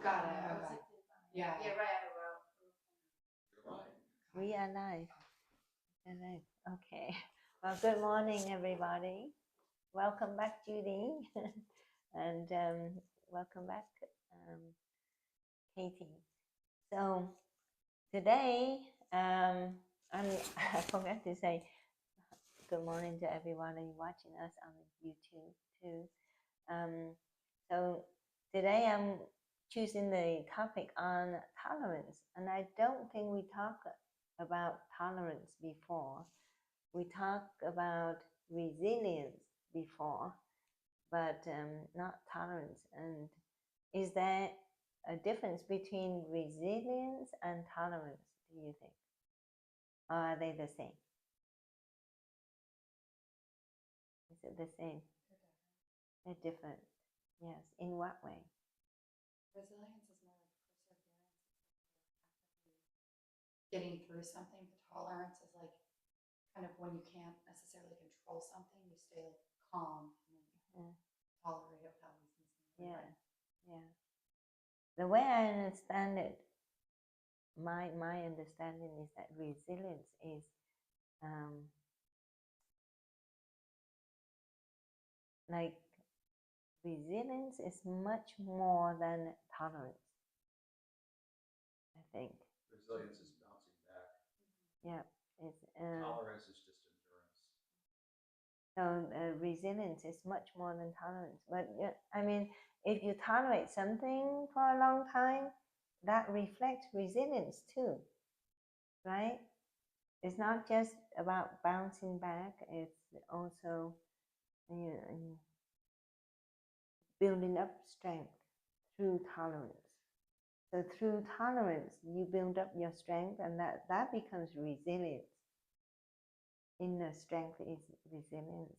Got it. Okay. Yeah. Yeah, right. We are live. Alive. Okay. Well, good morning, everybody. Welcome back, Judy, and welcome back, Katie. So today, I forgot to say good morning to everybody watching us on YouTube too. So today I'm choosing the topic on tolerance, and I don't think we talked about tolerance before. We talked about resilience before, but not tolerance. And is there a difference between resilience and tolerance, do you think? Or are they the same? Is it the same? They're different. Yes. In what way? Resilience is more like perseverance, getting through something. The tolerance is like kind of when you can't necessarily control something, you stay like calm and tolerate it without losing something. Yeah, yeah. The way I understand it, my understanding is that resilience is like resilience is much more than tolerance, I think. Resilience is bouncing back. Yeah, it's Tolerance is just endurance. So resilience is much more than tolerance. But I mean, if you tolerate something for a long time, that reflects resilience too, right? It's not just about bouncing back, it's also building up strength through tolerance. So through tolerance, you build up your strength, and that becomes resilience. Inner strength is resilience.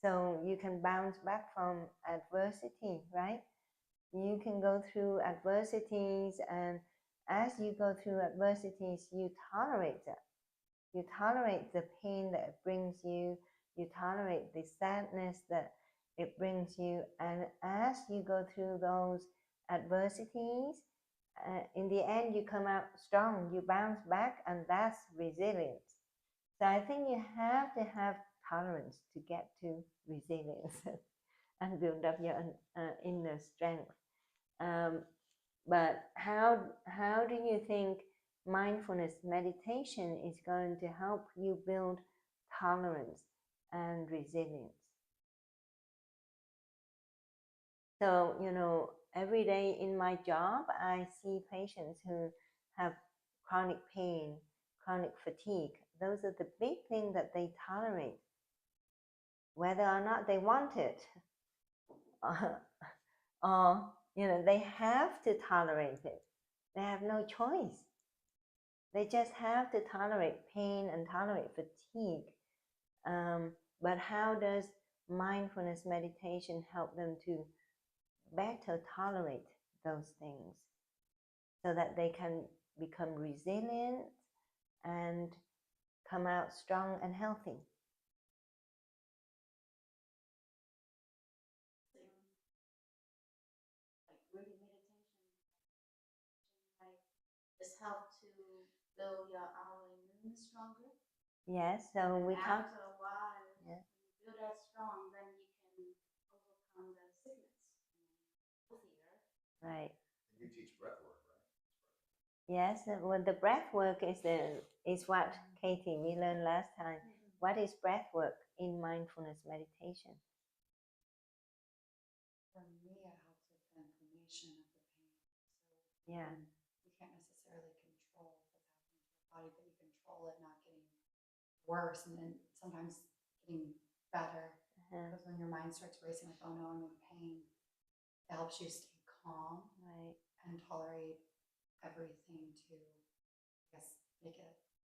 So you can bounce back from adversity, right? You can go through adversities, and as you go through adversities, you tolerate that. You tolerate the pain that it brings you. You tolerate the sadness that it brings you. And as you go through those adversities, in the end, you come out strong. You bounce back, and that's resilience. So I think you have to have tolerance to get to resilience and build up your inner strength. But how do you think mindfulness meditation is going to help you build tolerance and resilience? So, every day in my job, I see patients who have chronic pain, chronic fatigue. Those are the big things that they tolerate, whether or not they want it, or they have to tolerate it. They have no choice. They just have to tolerate pain and tolerate fatigue. But how does mindfulness meditation help them to better tolerate those things so that they can become resilient and come out strong and healthy? This help to build our immune stronger. Yes, so we talk. After a while, when you build that strong, then you can overcome the sickness healthier. Right. And you teach breath work, right? Yes, well, the breath work is what, Katie, we learned last time. What is breath work in mindfulness meditation? For me, it helps with the inflammation of the pain. So Yeah. You can't necessarily control what's happening to your body, but you control it not getting worse and then sometimes getting better. Because when your mind starts racing like, oh no, I'm in pain, it helps you stay calm, right, and tolerate everything to, I guess, make it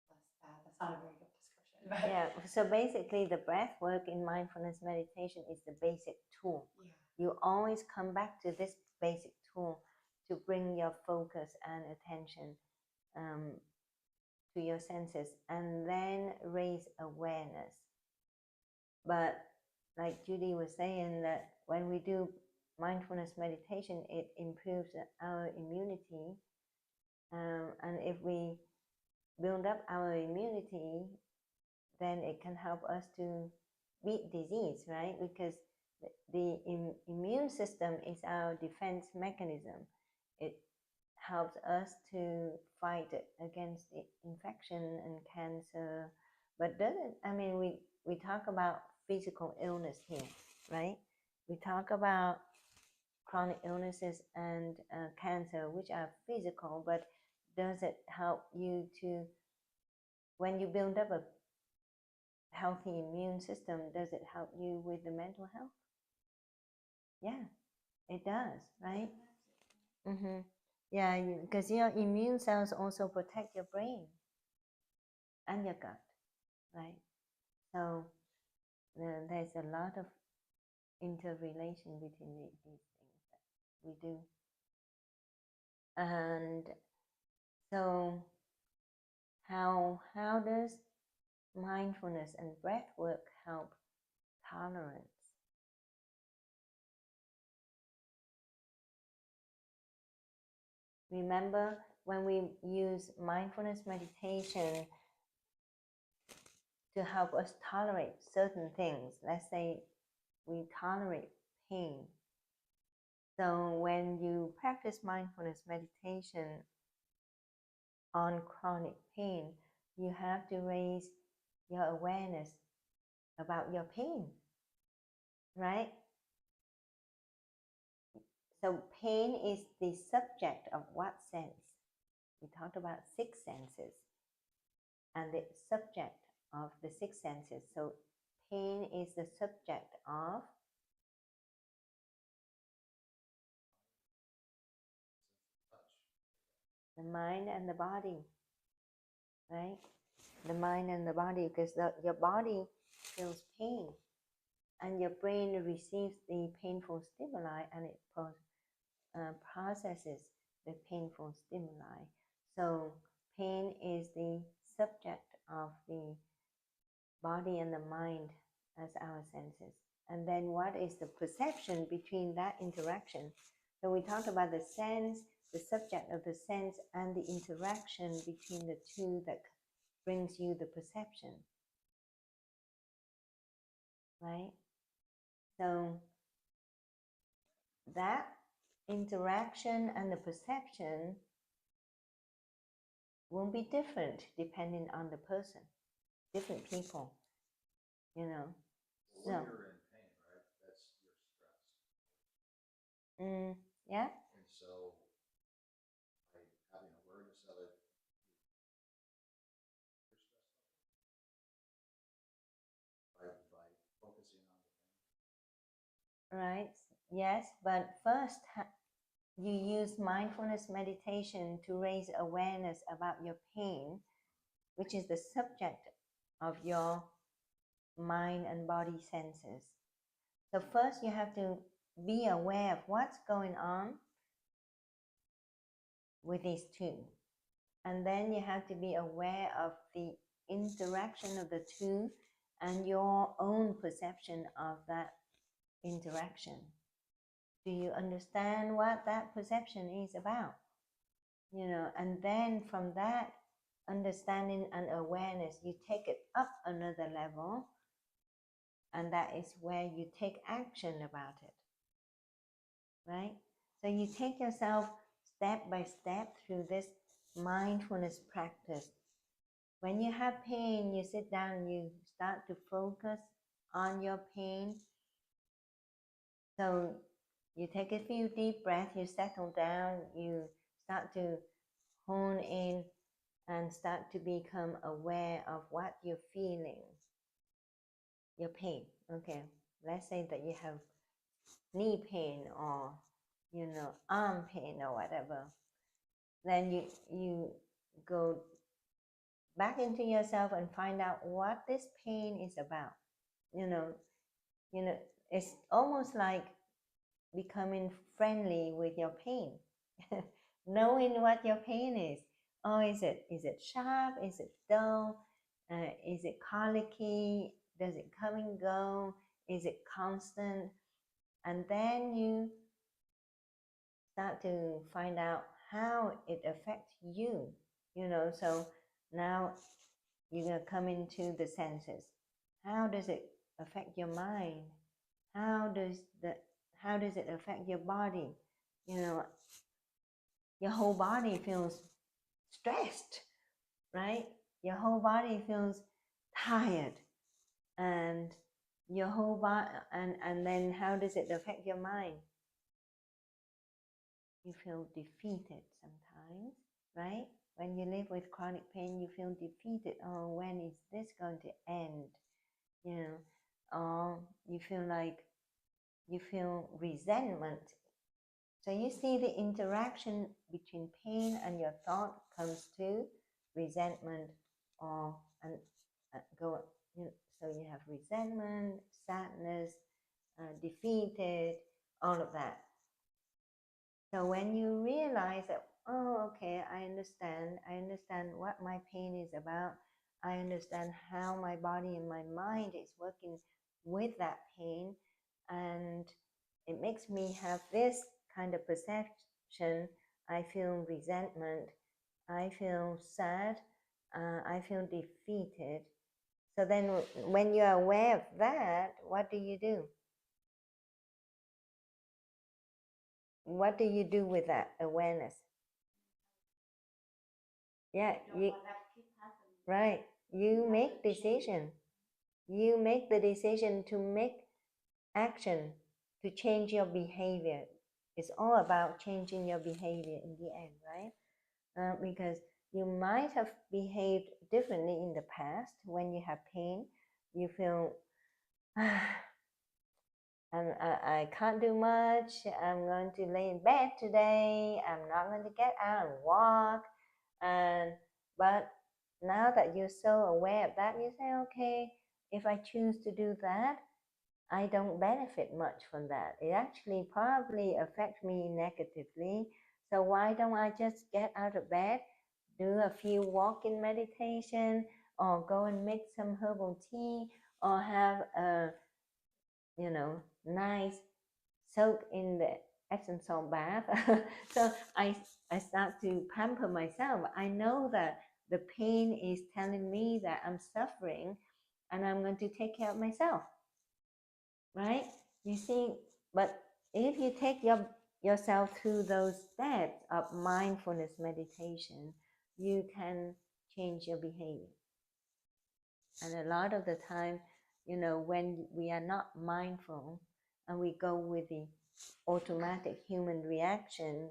less bad. That's not a very good description. But yeah, so basically the breath work in mindfulness meditation is the basic tool. yeah. You always come back to this basic tool to bring your focus and attention to your senses, and then raise awareness. But like Judy was saying, that when we do mindfulness meditation, it improves our immunity. And if we build up our immunity, then it can help us to beat disease, right? Because the immune system is our defense mechanism. It helps us to fight against infection and cancer. But we talk about physical illness here, right? We talk about chronic illnesses and cancer, which are physical, but does it help you to, when you build up a healthy immune system, does it help you with the mental health? Yeah, it does, right? Mm-hmm. Yeah, because your immune cells also protect your brain and your gut, right? So there's a lot of interrelation between these things that we do. And so how does mindfulness and breath work help tolerance? Remember when we use mindfulness meditation to help us tolerate certain things, let's say we tolerate pain. So when you practice mindfulness meditation on chronic pain, you have to raise your awareness about your pain, right? So pain is the subject of what sense? We talked about 6 senses and the subject of the 6 senses. So pain is the subject of the mind and the body, right? The mind and the body, because your body feels pain and your brain receives the painful stimuli and it processes the painful stimuli. So pain is the subject of the body and the mind as our senses. And then what is the perception between that interaction? So we talked about the sense, the subject of the sense, and the interaction between the two that brings you the perception, right? So that interaction and the perception will be different depending on the person, different people, you know. Well, when you're in pain, right, that's your stress. Yeah. And so by having awareness of it, your stress level, by focusing on the pain. Right. Yes, but first you use mindfulness meditation to raise awareness about your pain, which is the subject of your mind and body senses. So first you have to be aware of what's going on with these two. And then you have to be aware of the interaction of the two and your own perception of that interaction. Do you understand what that perception is about? You know, and then from that understanding and awareness, you take it up another level, and that is where you take action about it, right? So you take yourself step by step through this mindfulness practice. When you have pain, you sit down, you start to focus on your pain. So you take a few deep breaths, you settle down, you start to hone in and start to become aware of what you're feeling, your pain. Okay, let's say that you have knee pain or, you know, arm pain or whatever. Then you go back into yourself and find out what this pain is about. You know, it's almost like becoming friendly with your pain, knowing what your pain is. Oh, is it sharp? Is it dull? Is it colicky? Does it come and go? Is it constant? And then you start to find out how it affects you, so now you're going to come into the senses. How does it affect your mind? How does it affect your body? Your whole body feels stressed, right? Your whole body feels tired, and your whole body, and then how does it affect your mind? You feel defeated sometimes, right? When you live with chronic pain, you feel defeated. Oh, when is this going to end? Or you feel resentment. So you see the interaction between pain and your thought comes to resentment, or so you have resentment, sadness, defeated, all of that. So when you realize that, oh, okay, I understand what my pain is about, I understand how my body and my mind is working with that pain, and it makes me have this kind of perception. I feel resentment, I feel sad, I feel defeated. So then when you are aware of that, what do you do? What do you do with that awareness? Yeah, right. You make decision. You make the decision to make action, to change your behavior. It's all about changing your behavior in the end, right? Because you might have behaved differently in the past. When you have pain, you feel, I can't do much. I'm going to lay in bed today. I'm not going to get out and walk. But now that you're so aware of that, you say, okay, if I choose to do that, I don't benefit much from that. It actually probably affects me negatively. So why don't I just get out of bed, do a few walking meditation, or go and make some herbal tea, or have a nice soak in the Epsom salt bath. So I start to pamper myself. I know that the pain is telling me that I'm suffering, and I'm going to take care of myself, right? You see, but if you take yourself through those steps of mindfulness meditation, you can change your behavior. And a lot of the time, when we are not mindful and we go with the automatic human reaction,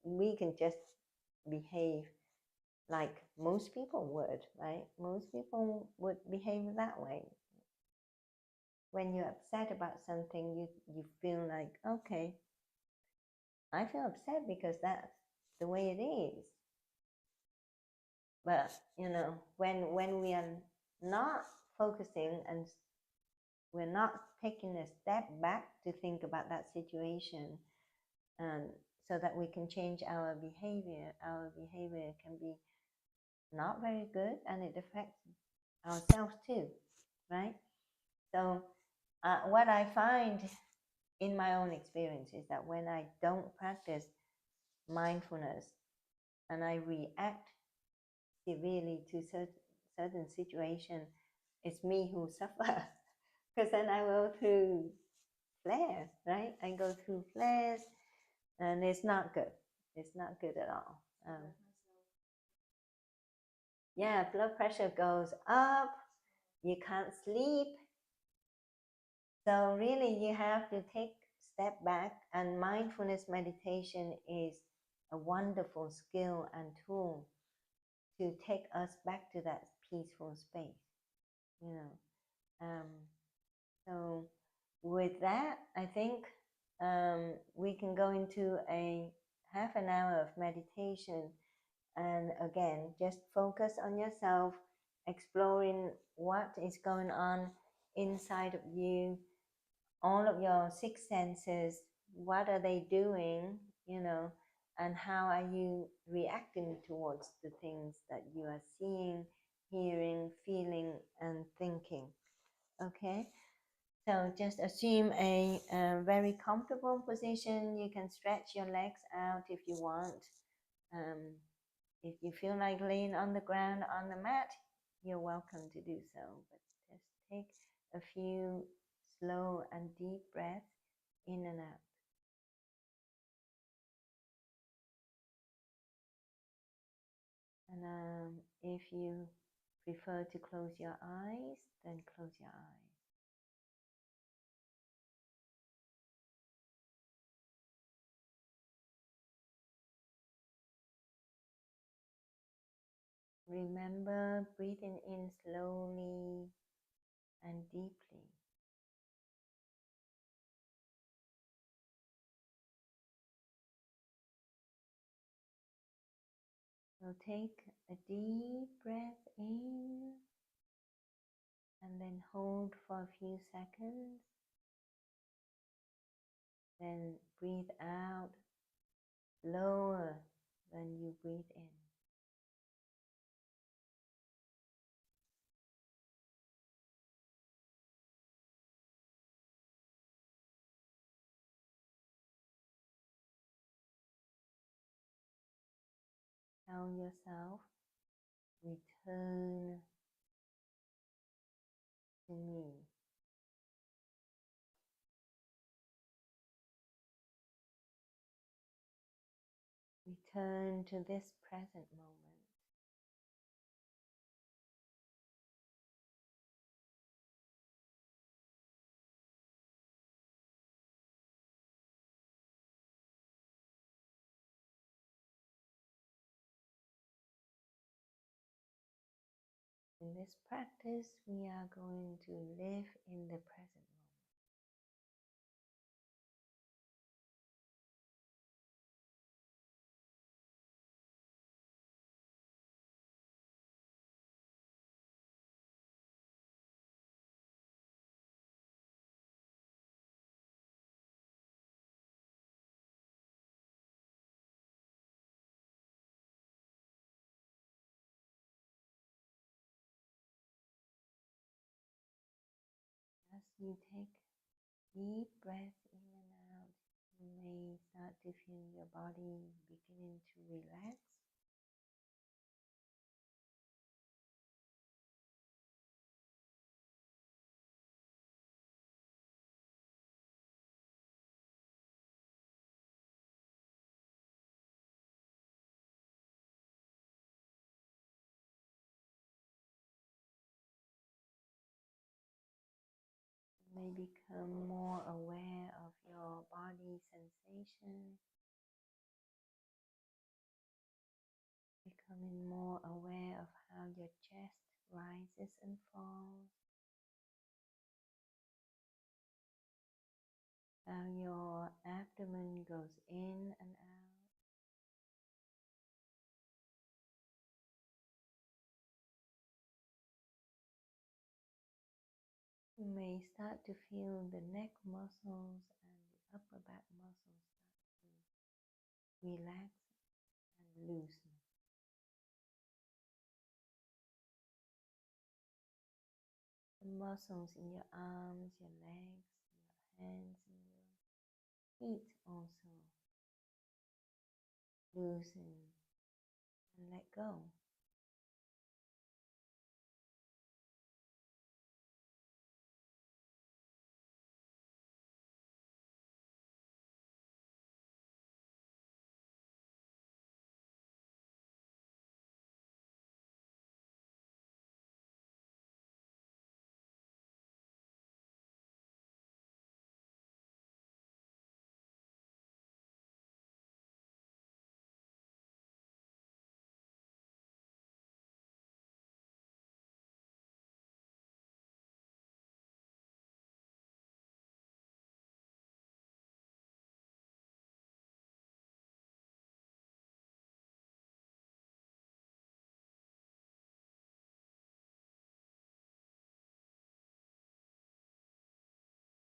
we can just behave like most people would, right? Most people would behave that way. When you're upset about something, you feel like, okay, I feel upset because that's the way it is. But, when we are not focusing and we're not taking a step back to think about that situation, so that we can change our behavior can be not very good, and it affects ourselves too, right? So what I find in my own experience is that when I don't practice mindfulness and I react severely to certain situation, it's me who suffers. Because then I go through flares, right? I go through flares, and it's not good. It's not good at all. Yeah, blood pressure goes up, you can't sleep. So really you have to take a step back, and mindfulness meditation is a wonderful skill and tool to take us back to that peaceful space, So with that, I think we can go into a half an hour of meditation. And again, just focus on yourself, exploring what is going on inside of you, all of your six senses, what are they doing, and how are you reacting towards the things that you are seeing, hearing, feeling, and thinking. Okay? So just assume a very comfortable position. You can stretch your legs out if you want. If you feel like laying on the ground on the mat, you're welcome to do so. But just take a few slow and deep breaths in and out. And if you prefer to close your eyes, then close your eyes. Remember breathing in slowly and deeply. So take a deep breath in and then hold for a few seconds. Then breathe out slower than you breathe in. Tell yourself, return to me. Return to this present moment. In this practice, we are going to live in the present moment. As you take deep breaths in and out, you may start to feel your body beginning to relax. You may become more aware of your body sensation, becoming more aware of how your chest rises and falls, how your abdomen goes in and out. You may start to feel the neck muscles and the upper back muscles start to relax and loosen. The muscles in your arms, your legs, your hands, and your feet also loosen and let go.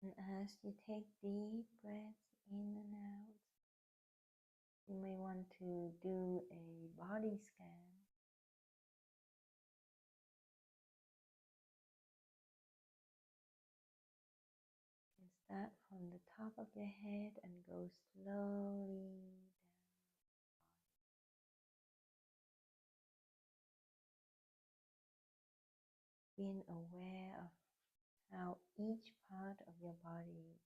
And as you take deep breaths in and out, you may want to do a body scan. Start from the top of your head and go slowly down. Being aware of how each part of your body is.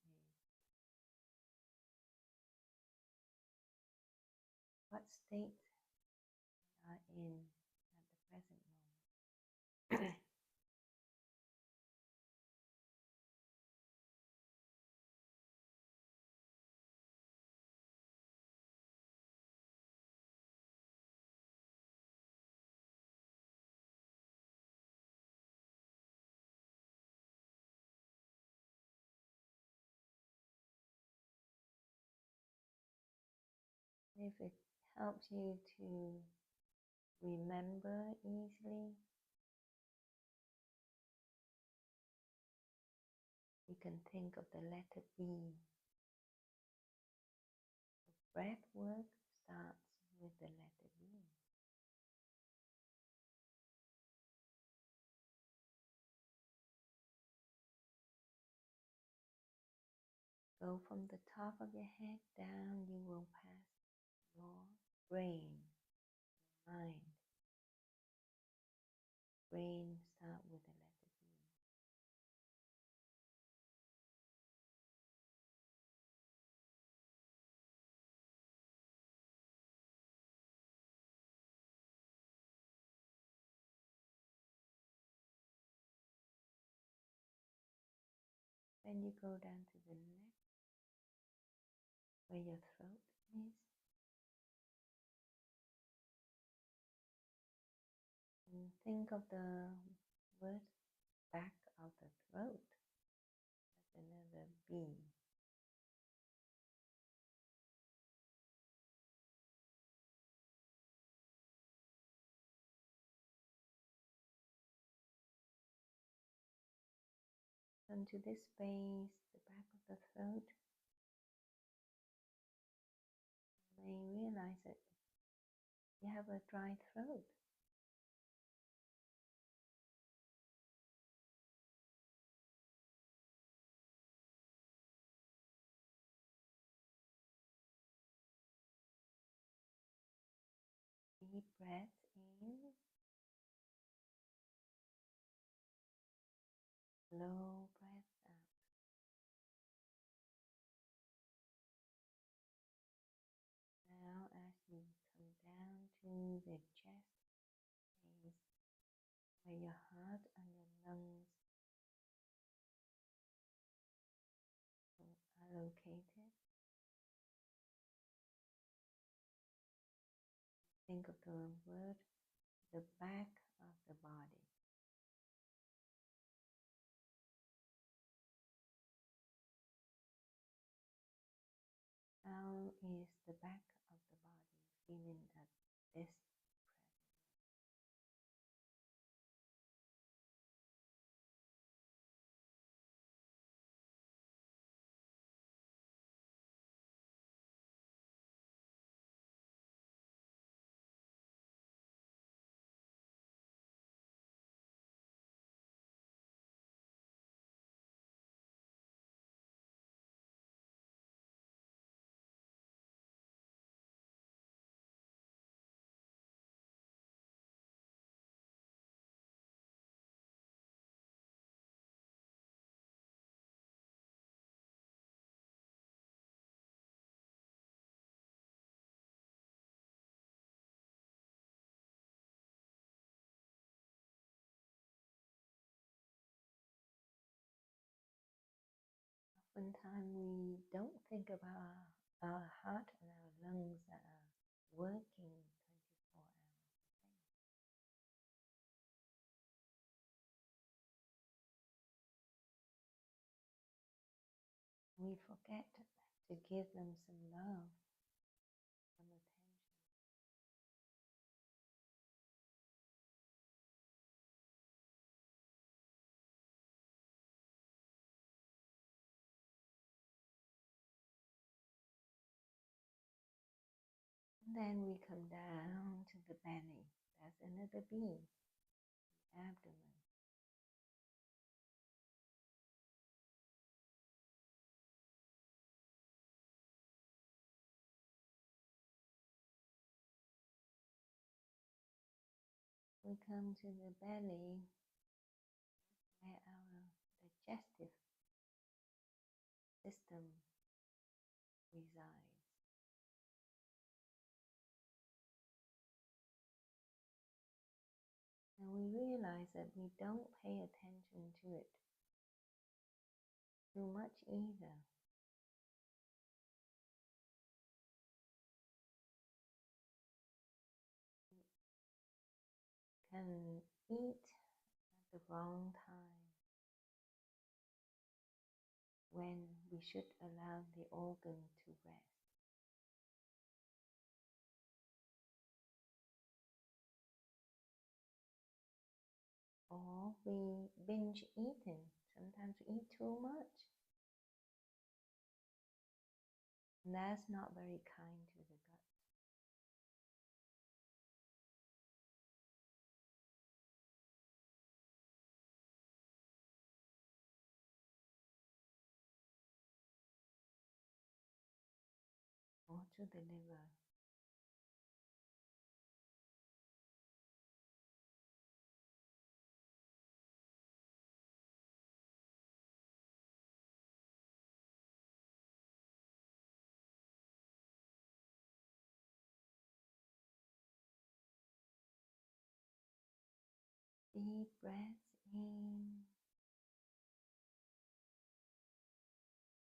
What state you are in at the present moment. If it helps you to remember easily, you can think of the letter B. Breath work starts with the letter B. Go from the top of your head down, you will pass your brain, mind. Brain start with the letter B. Then you go down to the neck, where your throat is. And think of the word back of the throat. That's another B. Come to this space, the back of the throat. You may realize that you have a dry throat. Deep breath in, slow breath out. Now as you come down to the chest space, where your heart and your lungs are located, think of the word, the back of the body. How is the back of the body feeling at this present? Oftentimes we don't think about our heart and our lungs that are working 24 hours a day. We forget to give them some love, some attention. And then we come down to the belly. That's another B, the abdomen. we come to the belly, where our digestive system resides. And we realize that we don't pay attention to it too much either. Can eat at the wrong time when we should allow the organ to rest. Or we binge eating. Sometimes we eat too much. And that's not very kind to the gut. Or to the liver. Deep breaths in,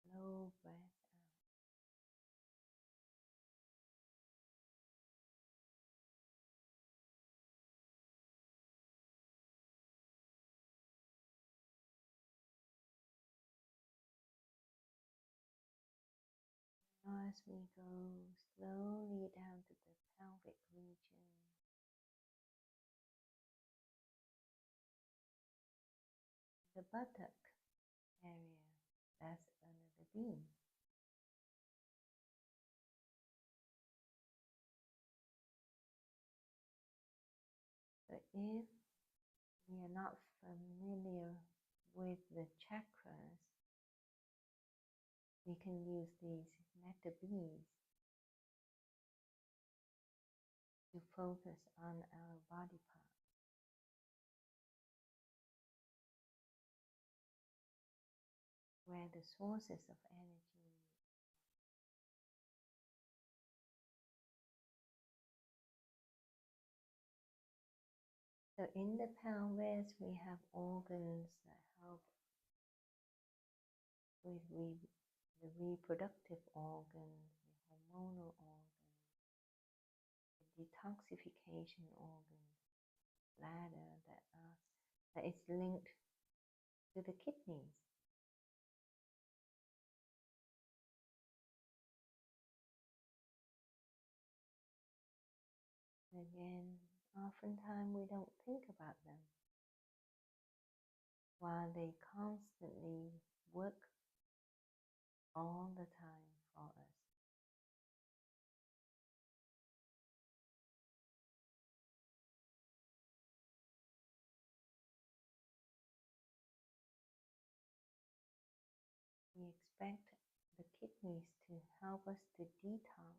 slow breath out. Now as we go slowly down to the pelvic region, the buttock area, that's under the beam. But if we are not familiar with the chakras, we can use these metta beads to focus on our body part. Where the sources of energy. So in the pelvis, we have organs that help with the reproductive organs, the hormonal organs, the detoxification organs, bladder that is linked to the kidneys. Again, oftentimes we don't think about them while they constantly work all the time for us. We expect the kidneys to help us to detox,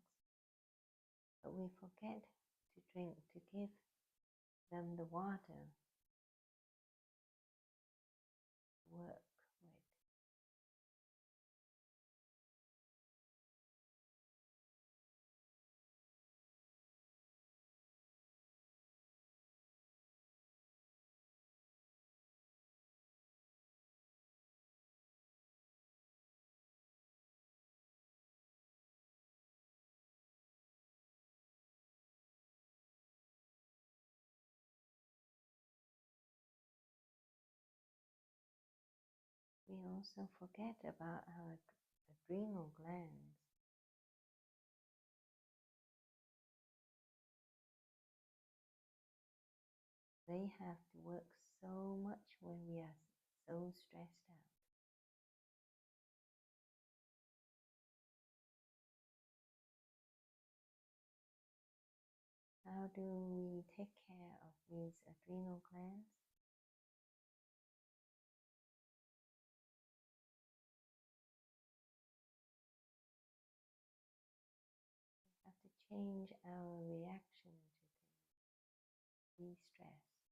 but we forget to give them the water to work with. We also forget about our adrenal glands. They have to work so much when we are so stressed out. How do we take care of these adrenal glands? We have to change our reaction to things, de-stress.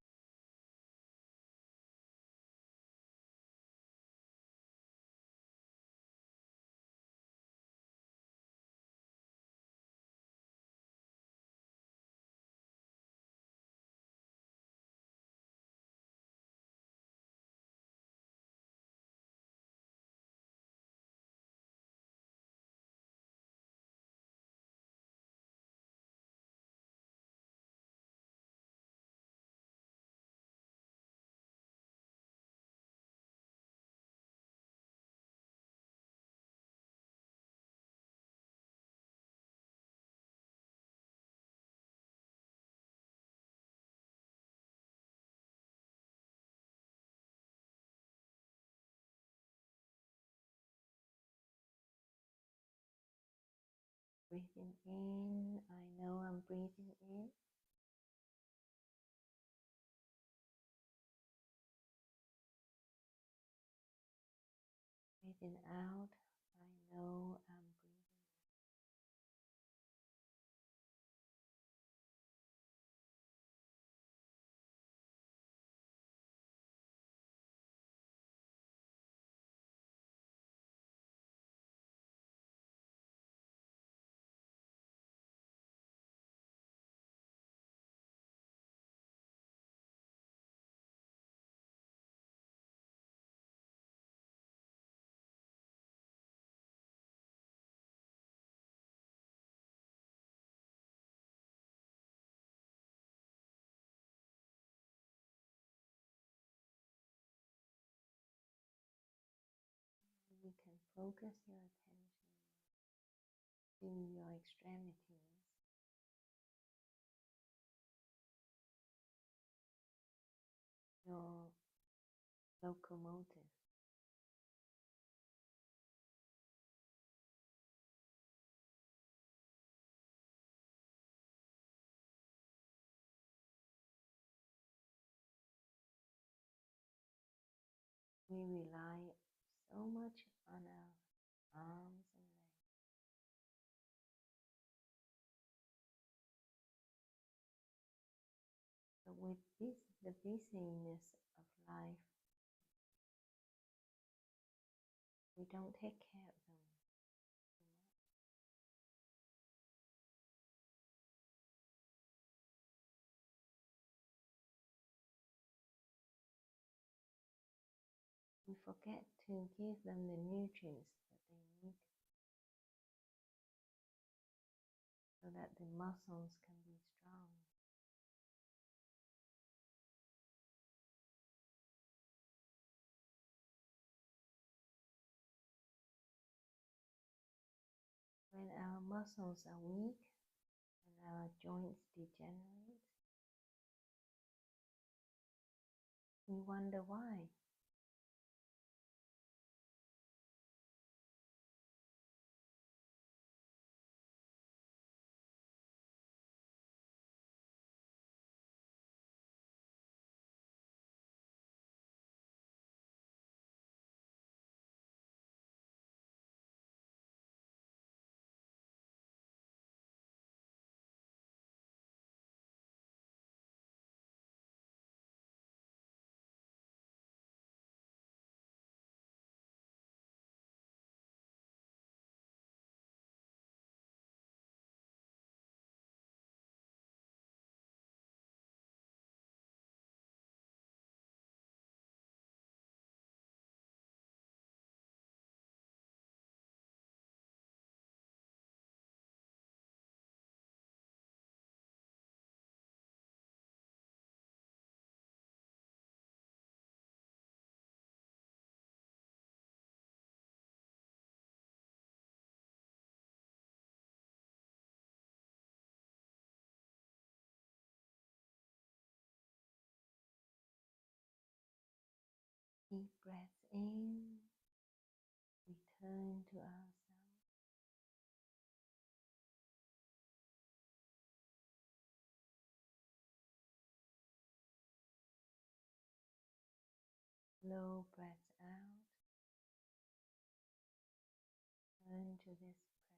Breathing in, I know I'm breathing in. Breathing out, I know I'm breathing out. You can focus your attention to your extremities, your locomotive. We rely so much on our arms and legs. But with the busyness of life, we don't take care of them too much. We forget to give them the nutrients that they need so that the muscles can be strong. When our muscles are weak and our joints degenerate, we wonder why. Deep breaths in, return to ourselves. Slow breaths out, turn to this present.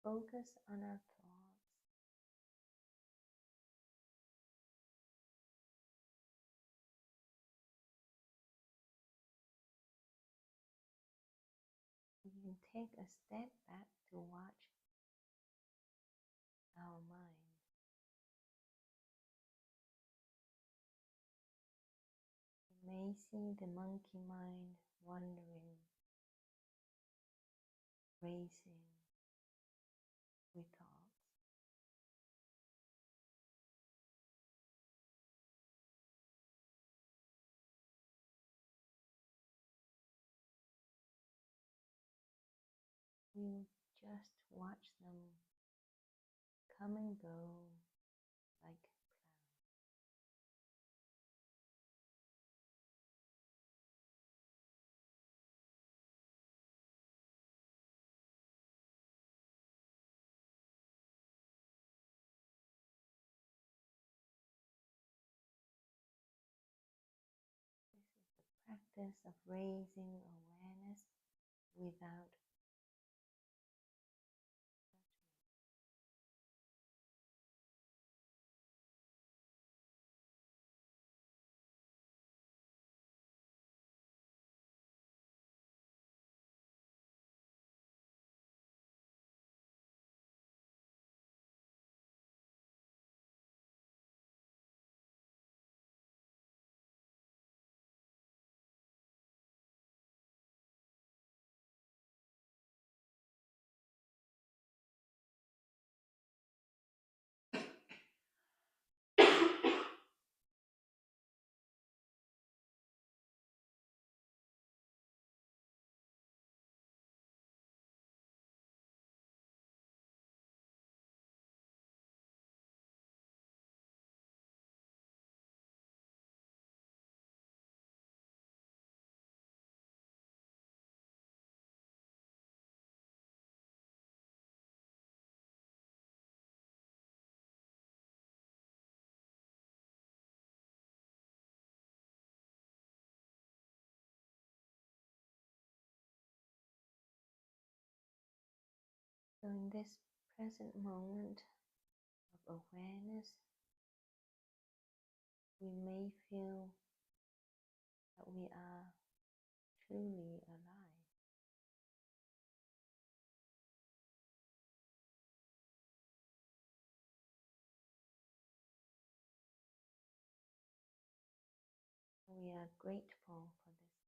Focus on our thoughts. We can take a step back to watch our mind. You may see the monkey mind wandering racing with thoughts. You just watch them come and go like clouds. This is the practice of raising awareness without judgment. So in this present moment of awareness, we may feel that we are truly alive. We are grateful for this.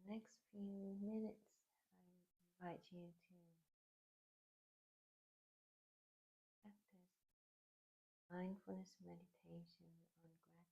The next few minutes, I invite you to practice mindfulness meditation on gratitude.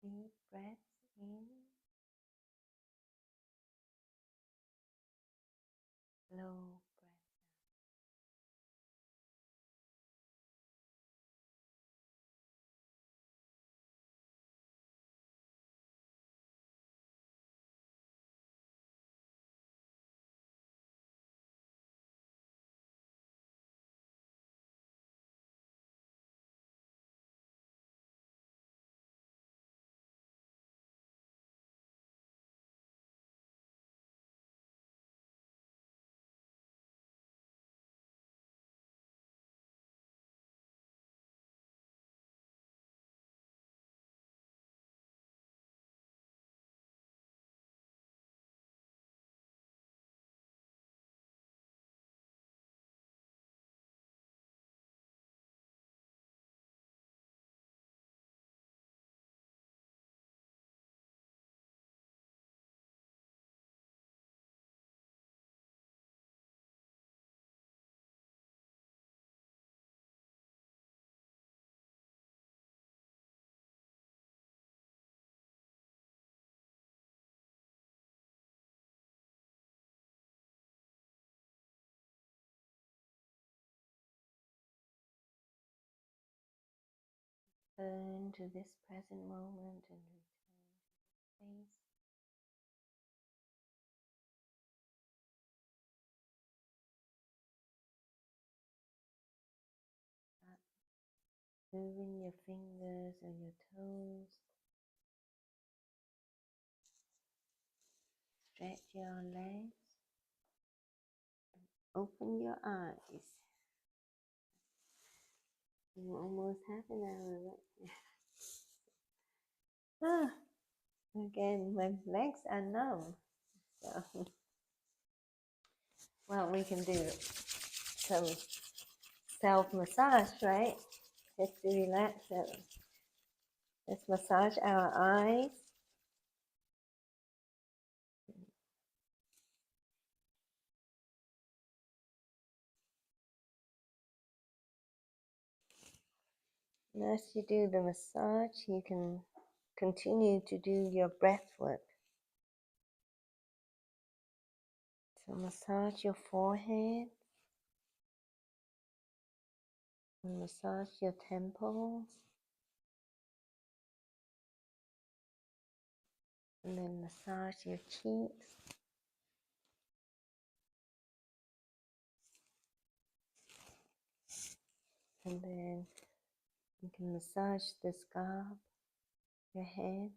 Deep breath in. Slow breath. Turn to this present moment and return to the space. Moving your fingers or your toes. Stretch your legs. Open your eyes. We're almost half an hour. Again, my legs are numb. So, well, we can do some self-massage, right? Just to relax it. Let's massage our eyes. And as you do the massage, you can continue to do your breath work. So massage your forehead, and massage your temples, and then massage your cheeks. And then you can massage the scalp, your head.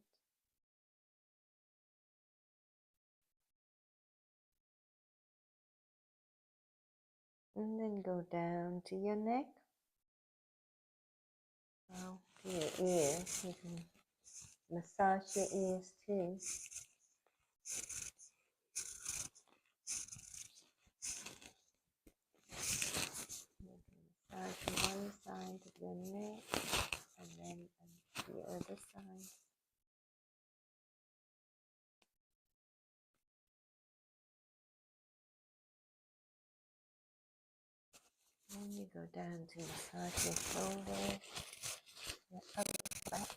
And then go down to your neck. Well, to your ears. You can massage your ears too. You can massage one side of your neck and then the other side. Then you go down to massage your shoulders, your upper back.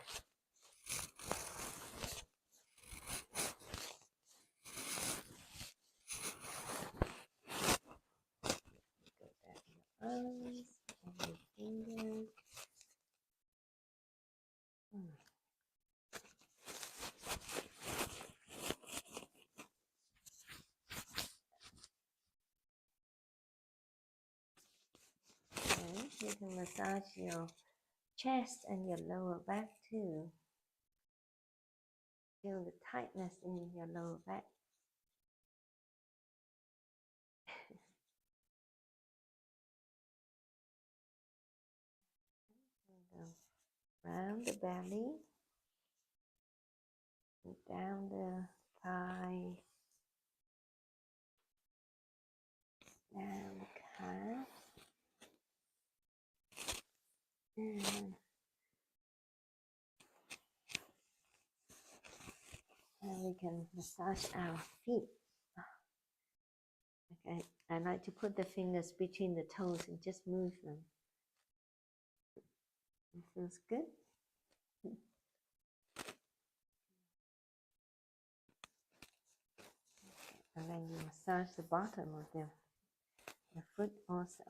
Go down your arms and your fingers. And you can massage your chest and your lower back too. Feel the tightness in your lower back. Around the belly, and down the thigh, down the calf, and we can massage our feet. Okay, I like to put the fingers between the toes and just move them. It feels good. And then you massage the bottom of the foot also.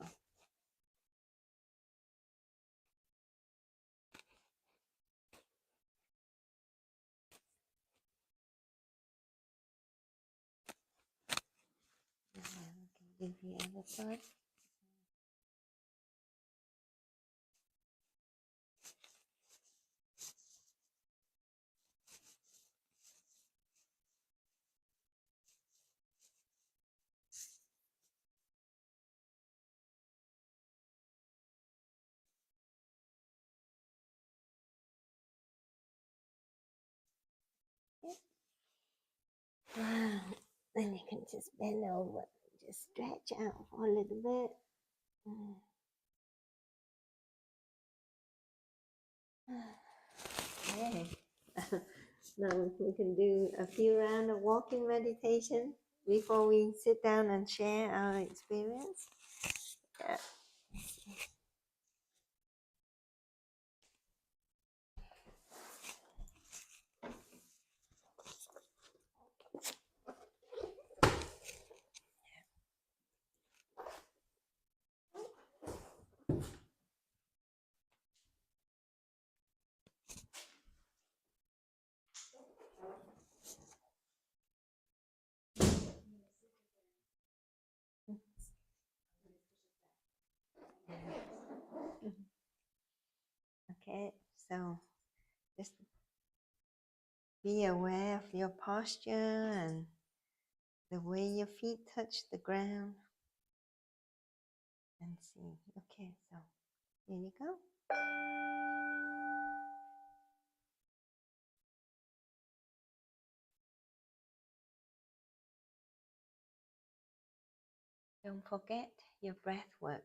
And then we can do the other side. Wow. Then you can just bend over, just stretch out for a little bit. Okay. Now we can do a few rounds of walking meditation before we sit down and share our experience. Yeah. Okay, so just be aware of your posture and the way your feet touch the ground. And see. Okay, so here you go. Don't forget your breath work.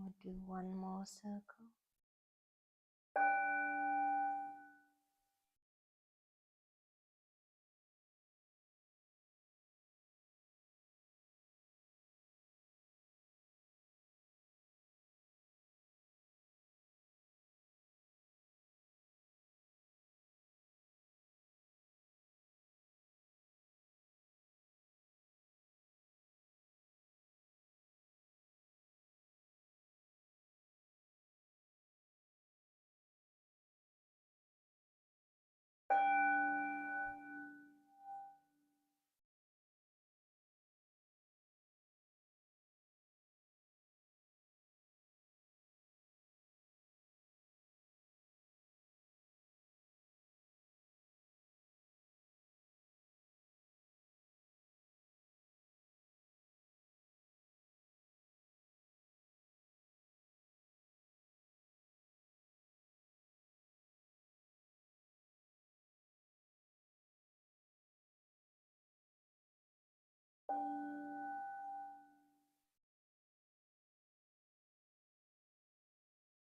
We'll do one more circle.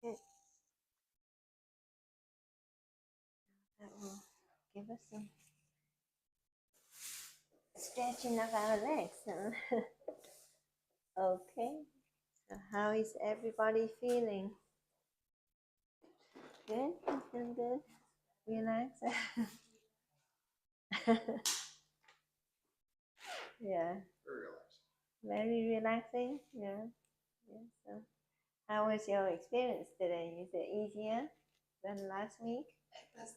Okay. That will give us some stretching of our legs. Huh? Okay. So how is everybody feeling? Good? You feel good? Relax? Yeah. Very relaxing. Very relaxing? Yeah. Yeah. So how was your experience today? Is it easier than last week? It was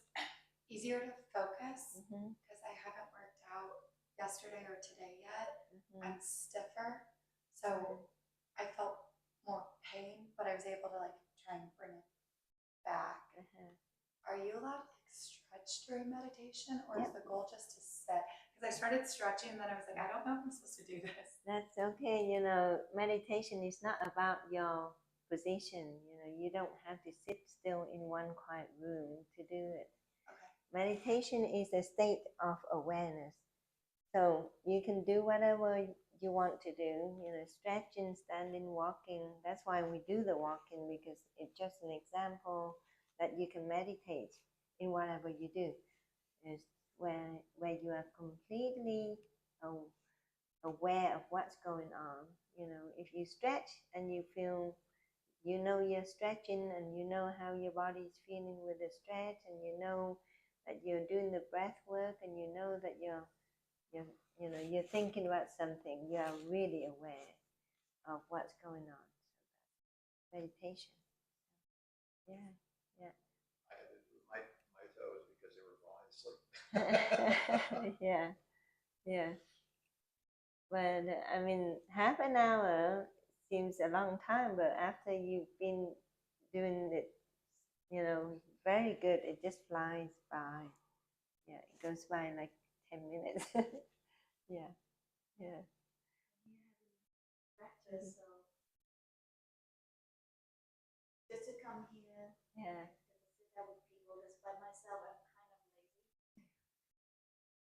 easier to focus Mm-hmm. because I haven't worked out yesterday or today yet. Mm-hmm. I'm stiffer, so I felt more pain, but I was able to like try and bring it back. Uh-huh. Are you allowed to like, stretch during meditation, or is Yep. the goal just to sit? Because I started stretching, and then I was like, I don't know if I'm supposed to do this. That's okay. You know, meditation is not about your position. You know, you don't have to sit still in one quiet room to do it. Okay. Meditation is a state of awareness. So you can do whatever you want to do, you know, stretching, standing, walking. That's why we do the walking, because it's just an example that you can meditate in whatever you do. Is where you are completely aware of what's going on. You know, if you stretch and you feel, you know, you're stretching and you know how your body is feeling with the stretch, and you know that you're doing the breath work, and you know that you're you're thinking about something, you are really aware of what's going on. So that's meditation. Yeah, yeah. I had to do my toes because they were falling asleep. Yeah, yeah. But I mean, half an hour seems a long time, but after you've been doing it, you know, very good, it just flies by. Yeah, it goes by like 10 minutes. Yeah, yeah. Practice, so just to come here, Yeah, sit down with people, just by myself, I'm kind of lazy.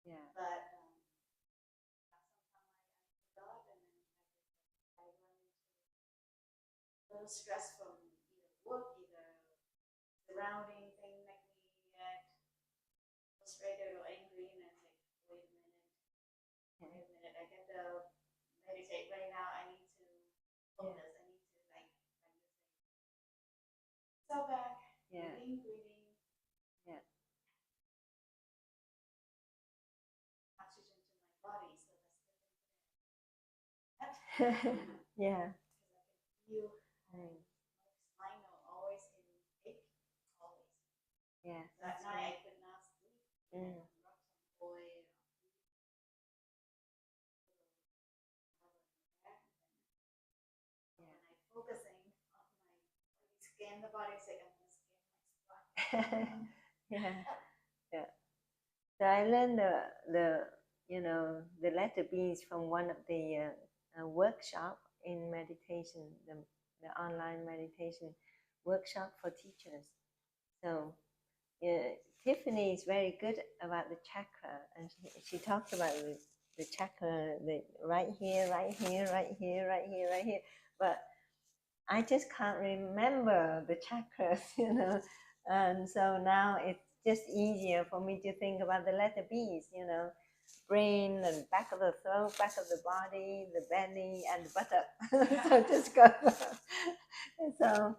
yeah. But sometimes I forgot, and then I run into a little stress from either work, either surrounding thing make me get frustrated or angry, and it's like, wait a minute, I get to meditate right now. I need to focus. I need to like so back, Yeah. breathing. Yeah. Oxygen to my body, so that's Yeah. you. Right. Spine always in ache, always. Yeah. That night I could not sleep. Mm. Rub some oil. Yeah. When I'm focusing on my scan the body, it's like I'm gonna scan my spine. Yeah. Yeah. So I learned the you know, the letter B's from one of the workshop in meditation, the online meditation workshop for teachers. So Tiffany is very good about the chakra, and she talked about the chakra, the right here, right here, right here, right here, right here. But I just can't remember the chakras, and so now it's just easier for me to think about the letter B's, brain and back of the throat, back of the body, the belly, and the buttock. So just go. So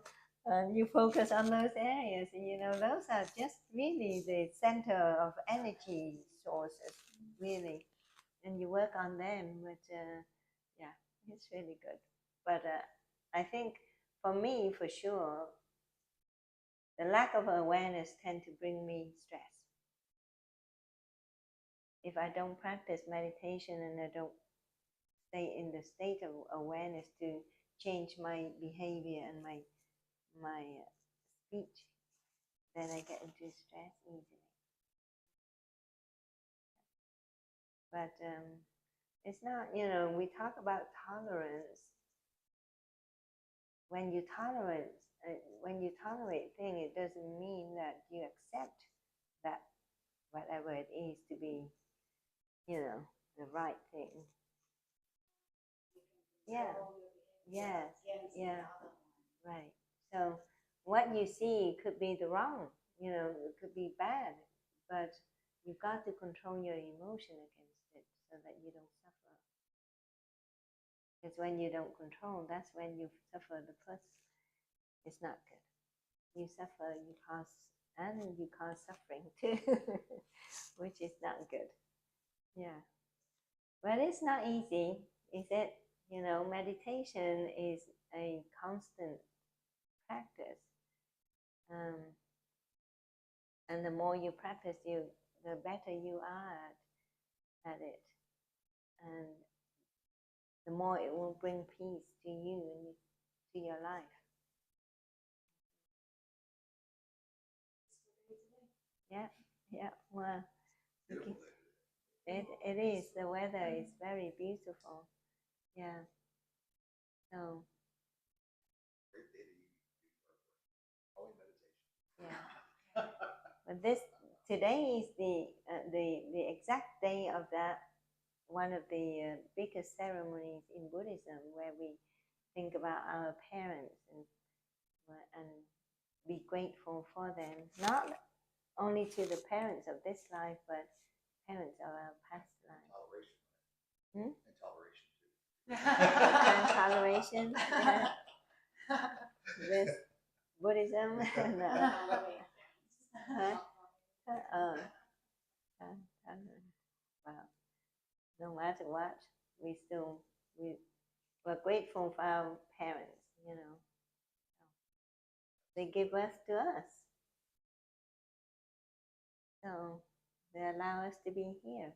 you focus on those areas. Those are just really the center of energy sources, really, and you work on them. But yeah, it's really good. But I think for me, for sure, the lack of awareness tend to bring me stress. If I don't practice meditation and I don't stay in the state of awareness to change my behavior and my speech, then I get into stress easily. But it's not, we talk about tolerance. When you tolerate things, it doesn't mean that you accept that whatever it is to be, the right thing. Yeah. Yes. Yeah. Right. So what you see could be the wrong, it could be bad, but you've got to control your emotion against it so that you don't suffer. Because when you don't control, that's when you suffer the first. It's not good. You suffer, you cause suffering too, which is not good. Yeah. But it's not easy, is it? Meditation is a constant practice. And the more you practice, the better you are at it. And the more it will bring peace to you and to your life. Yeah. Well, it is. The weather is very beautiful. Yeah. So. Yeah. But today is the exact day of that, one of the biggest ceremonies in Buddhism, where we think about our parents and be grateful for them, not only to the parents of this life, but parents of our past life. Toleration. And toleration. Yeah. With Buddhism. Well, no matter what, we're grateful for our parents. They give birth to us, so they allow us to be here.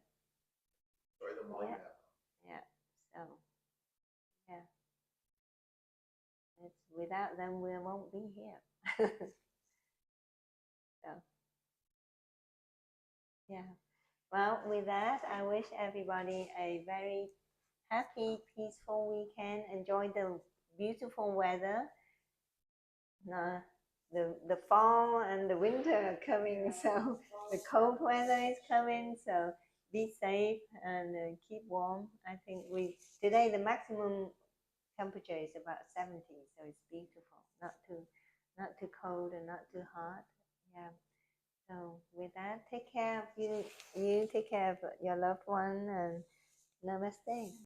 Yeah. So yeah, without them we won't be here. So yeah. Well, with that, I wish everybody a very happy, peaceful weekend. Enjoy the beautiful weather. The fall and the winter are coming, so the cold weather is coming. So be safe and keep warm. I think today the maximum temperature is about 70, so it's beautiful. Not too cold and not too hot. Yeah. So with that, take care of you take care of your loved one, and namaste.